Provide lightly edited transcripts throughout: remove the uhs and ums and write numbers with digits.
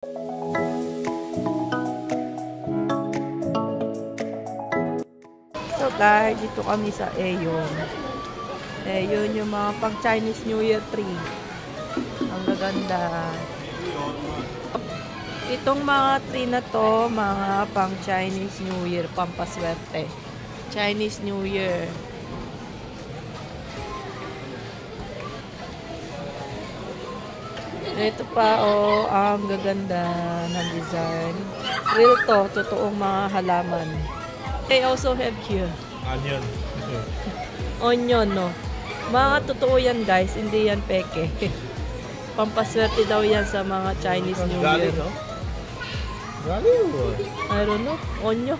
So guys, dito kami sa Aeon. Aeon yung mga pang Chinese New Year tree. Ang gaganda. Itong mga tree na to, mga pang Chinese New Year, pampaswerte. Chinese New Year. Ito pa, oh, ang gaganda ng design. Real to, totoong mga halaman. They also have here. Onion. Onion, no? Mga totoo yan, guys. Hindi yan peke. Pampaswerte daw yan sa mga Chinese New Year, no? I don't know. Onion.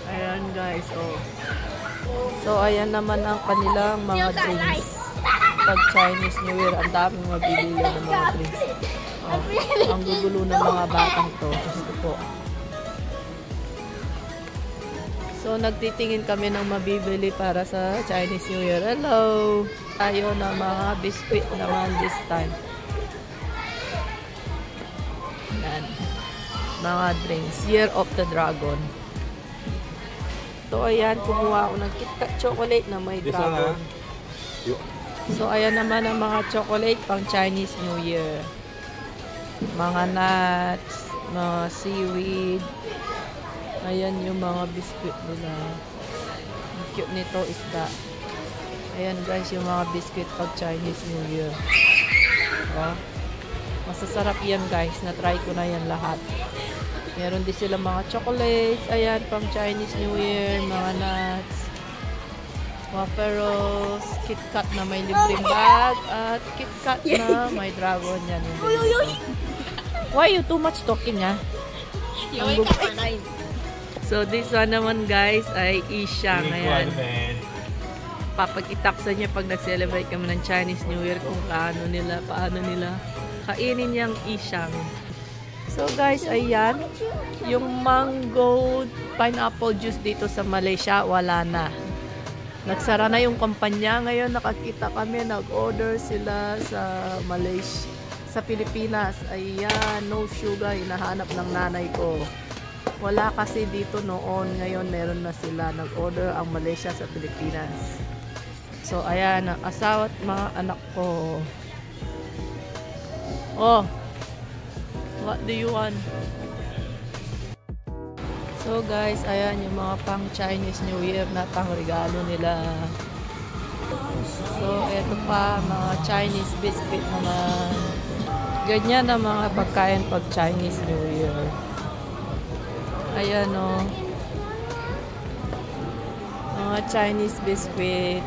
Ayan, guys, oh. So, ayan naman ang kanilang mga drinks. Pag Chinese New Year, ang daming mabibili ng mga drinks. Oh, ang gugulo ng mga batang to. Gusto po. So, nagtitingin kami ng mabibili para sa Chinese New Year. Hello! Tayo ng mga biscuit naman this time. Yan. Mga drinks. Year of the Dragon. So, ayan. Kumuha ako ng KitKat chocolate na may dragon. So, ayan naman ang mga chocolate pang Chinese New Year. Mga nuts, mga seaweed. Ayan yung mga biscuit nila. Ang cute nito isda. Ayan guys, yung mga biscuit pag Chinese New Year. Oh, masasarap yan guys. Na-try ko na yan lahat. Meron din sila mga chocolates. Ayan, pang Chinese New Year. Mga nuts. Waferos. KitKat na may libreng bag. At KitKat na may dragon. Yan yung why you too much talking, ha? So, this one naman, guys, ay Ishang. Ayan. Papakitaksa niya pag nag-celebrate kami ng Chinese New Year kung paano nila kainin niyang Ishang. So, guys, ayan. Yung mango pineapple juice dito sa Malaysia, wala na. Nagsara na yung kampanya. Ngayon, nakakita kami, nag-order sila sa Malaysia. Sa Pilipinas, ayan, no sugar, hinahanap ng nanay ko. Wala kasi dito noon, ngayon meron na sila. Nag-order ang Malaysia sa Pilipinas. So, ayan, ang asawa at mga anak ko. Oh, what do you want? So, guys, ayan yung mga pang Chinese New Year na pang regalo nila. So, eto pa, mga Chinese biscuit naman. Ganyan na mga pagkain pag Chinese New Year. Ayan o. Mga Chinese biscuit.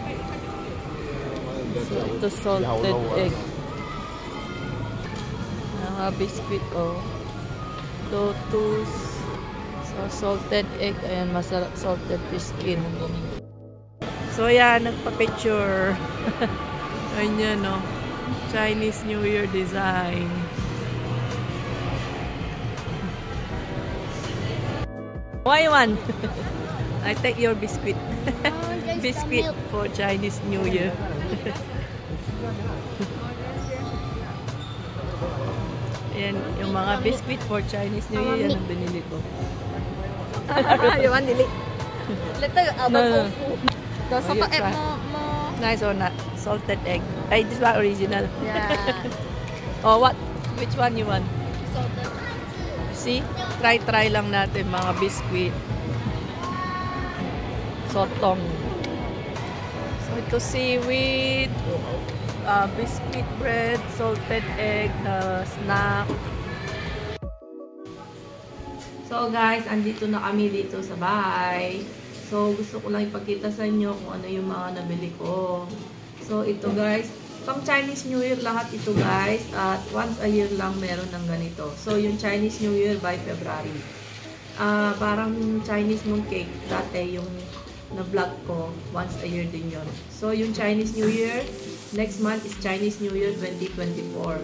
So, ito salted egg. Mga biscuit o. Lotus. So, salted egg. Ayan, masarap salted fish skin. So, ayan, nagpa-picture. Ayan o. Chinese New Year design. Why one? I take your biscuit. Biscuit for Chinese New Year. Ayan, yung mga biscuit for Chinese New Year, yan ang binili ko. You want delete? Later, No. So, you try. Nice or not? Salted egg. Ay, this one original. Yeah. Oh, what? Which one you want? Salted. See? Try lang natin mga biscuit. Sotong. So, ito seaweed. Biscuit bread. Salted egg. Snack. So, guys, andito na kami dito sa bahay. So, gusto ko lang ipakita sa inyo kung ano yung mga nabili ko. So, ito guys, pang Chinese New Year lahat ito guys. At once a year lang meron ng ganito. So, yung Chinese New Year by February. Parang Chinese mooncake. Dati yung na-vlog ko, once a year din yun. So, yung Chinese New Year, next month is Chinese New Year 2024.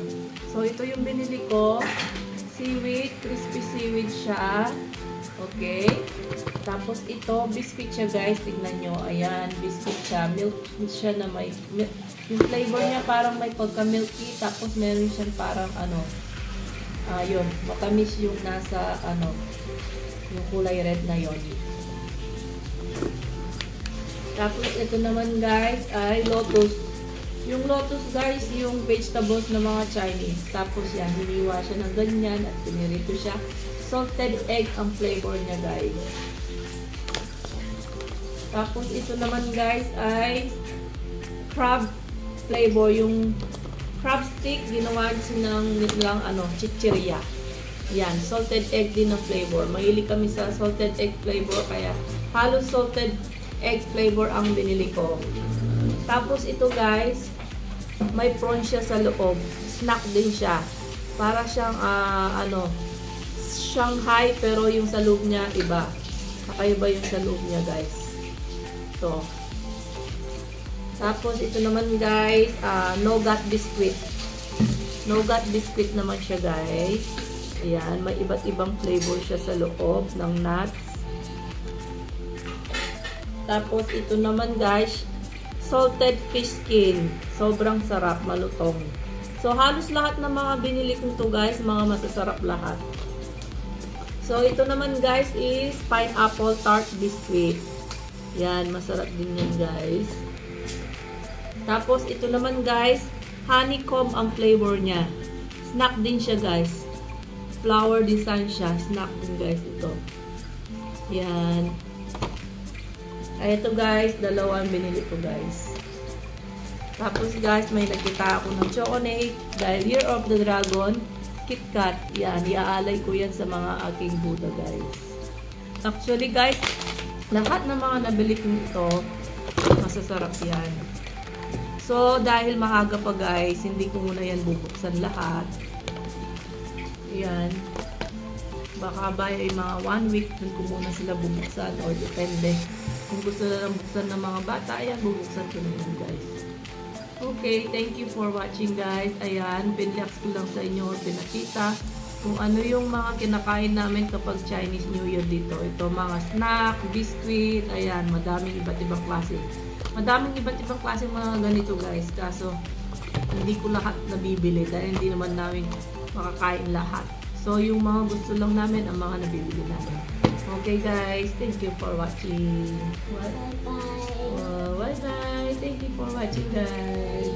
So, ito yung binili ko. Seaweed, crispy seaweed siya. Okay. Tapos ito, biscuit siya guys. Tignan nyo. Ayan, biscuit siya. Milk siya na may... yung flavor niya parang may pagka-milky. Tapos meron siya parang ano... Yun, matamis yung nasa, ano, yung kulay red na yon. Tapos, ito naman guys, ay lotus. Yung lotus guys, yung vegetables na mga Chinese. Tapos yan, hiniwa siya ng ganyan at pinirito siya. Salted egg ang flavor niya guys. Tapos, ito naman guys, ay crab flavor. Yung crab stick, ginawa nilang ano, chichirya. Yan, salted egg din na flavor. Mahilig kami sa salted egg flavor, kaya halos salted egg flavor ang binili ko. Tapos ito guys, may prawn siya sa loob. Snack din siya. Para siyang ano, Shanghai, pero yung sa loob niya iba. Kakaiba yung sa loob niya guys. Ito. Tapos ito naman guys, nougat biscuit. Nougat biscuit naman siya guys. Ayan, may iba't ibang flavor siya sa loob ng nuts. Tapos ito naman guys, salted fish skin. Sobrang sarap, malutong. So halos lahat ng mga binili ko to guys, mga masasarap lahat. So ito naman guys is pineapple tart biscuit. Yan, masarap din yan guys. Tapos ito naman guys, honeycomb ang flavor niya. Snack din siya guys. Flower design siya. Snack din guys ito. Yan. Ay, ito guys, dalawa ang binili ko guys. Tapos guys, may nakita ako ng chocolate dahil Year of the Dragon, KitKat. Yan, iaalay ko yan sa mga aking Buddha guys. Actually guys, lahat ng mga nabili ko ito, masasarap yan. So, dahil maaga pa guys, hindi ko muna yan bubuksan lahat. Yan. Baka by mga 1 week, dun ko muna sila bubuksan or depende. Kung gusto na lang buksan ng mga bata, ayan, bubuksan ko na yun guys. Okay, thank you for watching guys. Ayan, pinlax ko lang sa inyo, pinakita kung ano yung mga kinakain namin kapag Chinese New Year dito. Ito, mga snack, biscuit, ayan, madaming iba't ibang klase. Madaming iba't ibang klase mga ganito guys. Kaso, hindi ko lahat nabibili dahil hindi naman namin makakain lahat. So, yung mga gusto lang namin, ang mga nabibili namin. Okay guys, thank you for watching. Bye-bye. Bye-bye. Thank you for watching guys.